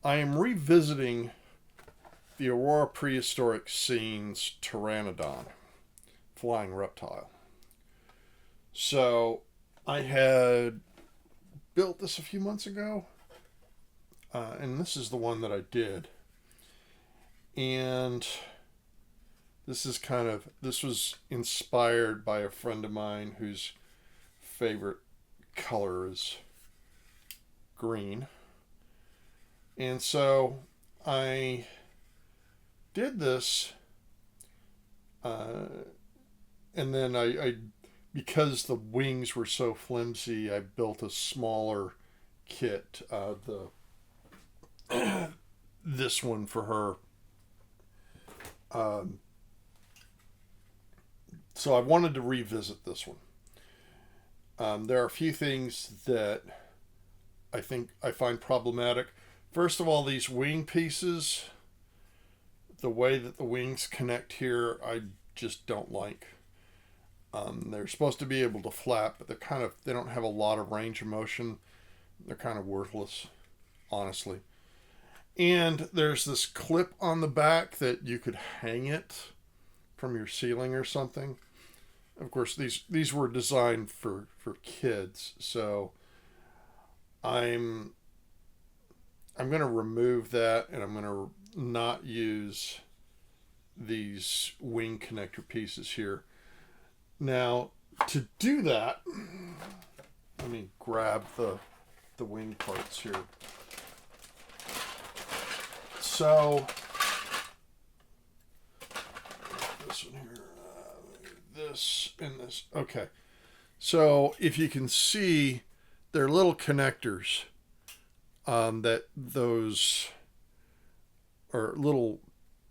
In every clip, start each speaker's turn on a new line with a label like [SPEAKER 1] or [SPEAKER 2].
[SPEAKER 1] I am revisiting the Aurora Prehistoric Scenes Pteranodon, flying reptile. So I had built this a few months ago, and this is the one that I did. And this was inspired by a friend of mine whose favorite color is green. And so I did this, and then I because the wings were so flimsy, I built a smaller kit. This one for her. So I wanted to revisit this one. There are a few things that I find problematic. First of all, these wing pieces, the way that the wings connect here, I just don't like. They're supposed to be able to flap, but they don't have a lot of range of motion. They're kind of worthless, honestly. And there's this clip on the back that you could hang it from your ceiling or something. Of course, these were designed for kids, so I'm going to remove that, and I'm going to not use these wing connector pieces here. Now, to do that, let me grab the wing parts here. So, this one here, this and this. Okay. So, if you can see, they're little connectors that those are little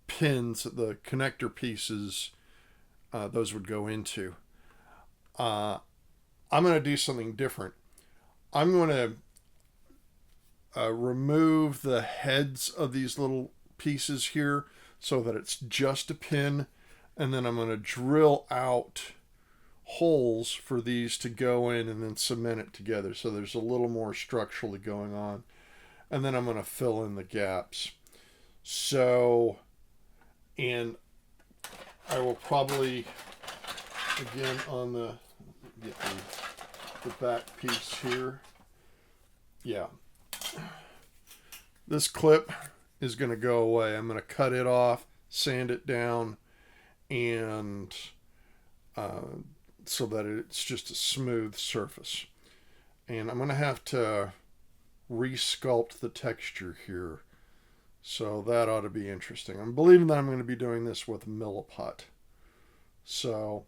[SPEAKER 1] pins, the connector pieces, those would go into. I'm going to do something different. I'm going to remove the heads of these little pieces here so that it's just a pin, and then I'm going to drill out holes for these to go in and then cement it together so there's a little more structurally going on, and then I'm going to fill in the gaps. So, and I will probably, again, on get the back piece here, yeah, this clip is going to go away. I'm going to cut it off, sand it down, and so that it's just a smooth surface. And I'm going to have to resculpt the texture here. So that ought to be interesting. I'm believing that I'm going to be doing this with milliput. So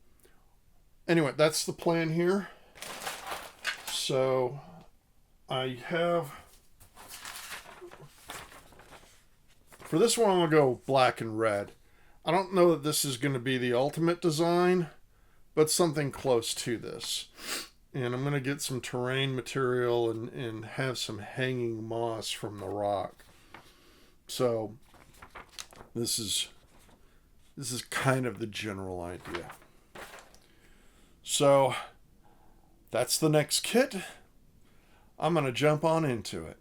[SPEAKER 1] anyway, that's the plan here. So I have, for this one, I'm going to go black and red. I don't know that this is going to be the ultimate design, but something close to this. And I'm going to get some terrain material and have some hanging moss from the rock. So this is kind of the general idea. So that's the next kit. I'm going to jump on into it.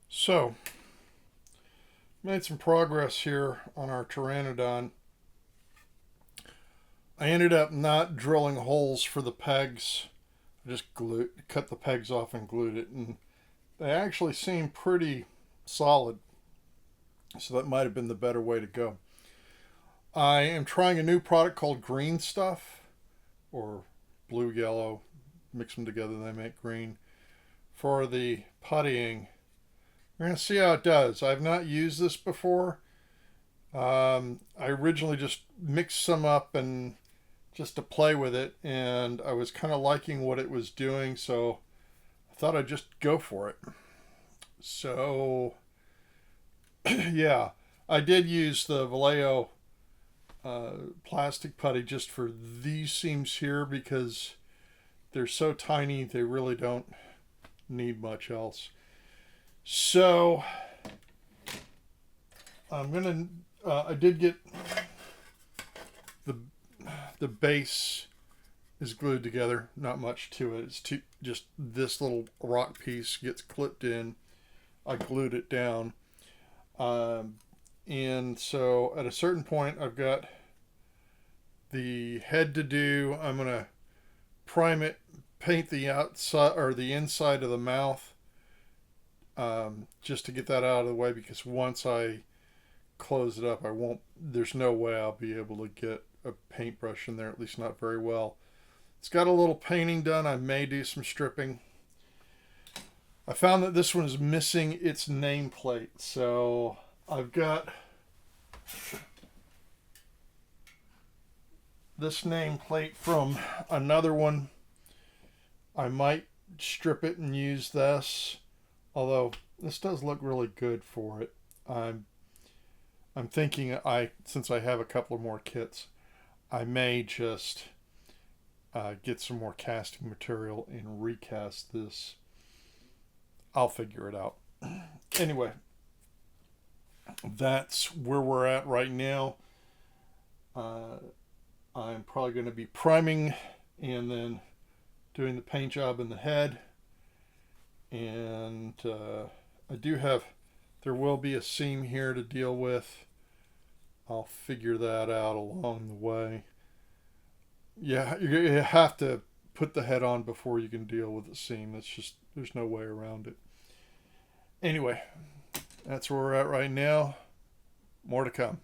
[SPEAKER 1] So, made some progress here on our Pteranodon. I ended up not drilling holes for the pegs. I just cut the pegs off and glued it, and they actually seem pretty solid. So that might have been the better way to go. I am trying a new product called Green Stuff, or blue yellow. Mix them together, they make green. For the puttying, we're going to see how it does. I've not used this before. I originally just mixed some up and just to play with it, and I was kind of liking what it was doing, so I thought I'd just go for it. So, yeah, I did use the Vallejo plastic putty just for these seams here because they're so tiny they really don't need much else. So I'm gonna I did get the base is glued together, not much to it. It's just this little rock piece gets clipped in. I glued it down, and so at a certain point I've got the head to do. I'm gonna prime it, paint the outside or the inside of the mouth, just to get that out of the way, because once I close it up, there's no way I'll be able to get a paintbrush in there, at least not very well. It's got a little painting done. I may do some stripping. I found that this one is missing its nameplate, so I've got this nameplate from another one. I might strip it and use this, although this does look really good for it. I'm thinking since I have a couple of more kits, I may just get some more casting material and recast this. I'll figure it out. Anyway, that's where we're at right now. I'm probably going to be priming and then doing the paint job in the head. And there will be a seam here to deal with. I'll figure that out along the way. Yeah, you have to put the head on before you can deal with the seam. There's no way around it. Anyway, that's where we're at right now. More to come.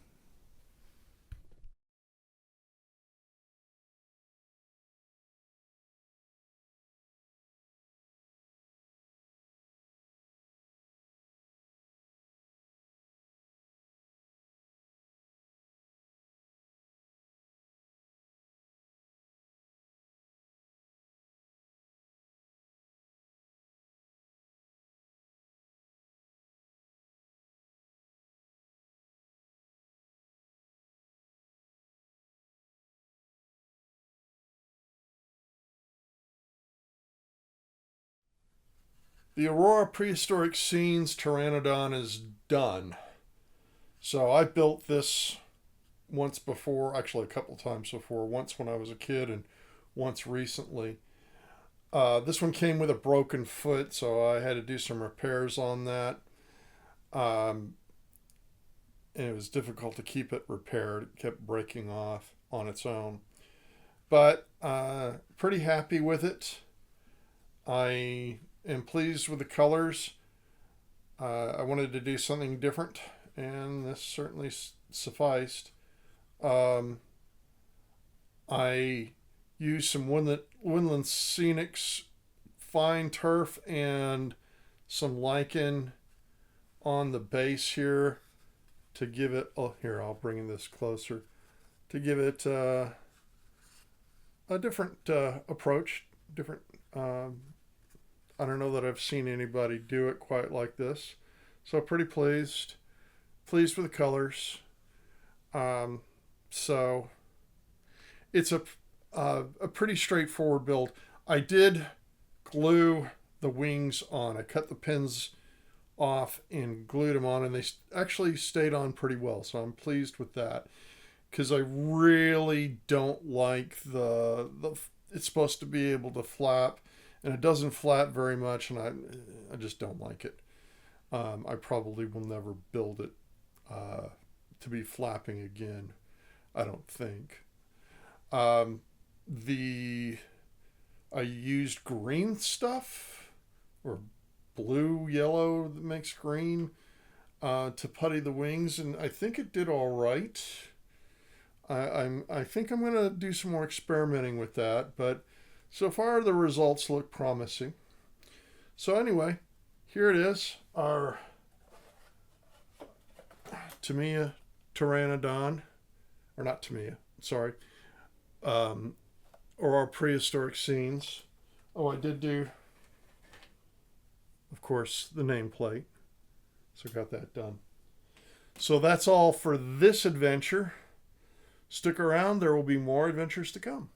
[SPEAKER 1] The Aurora Prehistoric Scenes Pteranodon is done. So I built this once before, actually a couple times before, once when I was a kid and once recently. This one came with a broken foot, so I had to do some repairs on that. And it was difficult to keep it repaired. It kept breaking off on its own. But pretty happy with it. I am pleased with the colors. I wanted to do something different, and this certainly sufficed. I used some Woodland Scenics fine turf and some lichen on the base here to give it, oh, here, I'll bring this closer, to give it a different approach, different, I don't know that I've seen anybody do it quite like this. So pretty pleased with the colors. So it's a pretty straightforward build. I did glue the wings on. I cut the pins off and glued them on, and they actually stayed on pretty well. So I'm pleased with that, because I really don't like the it's supposed to be able to flap, and it doesn't flap very much, and I just don't like it. I probably will never build it to be flapping again, I don't think. I used green stuff, or blue, yellow that makes green, to putty the wings, and I think it did all right. I think I'm going to do some more experimenting with that, but so far the results look promising. So anyway, here it is, our Tamiya Pteranodon, or not Tamiya, sorry, or our prehistoric scenes. Oh, I did do, of course, the nameplate, so got that done. So that's all for this adventure. Stick around, there will be more adventures to come.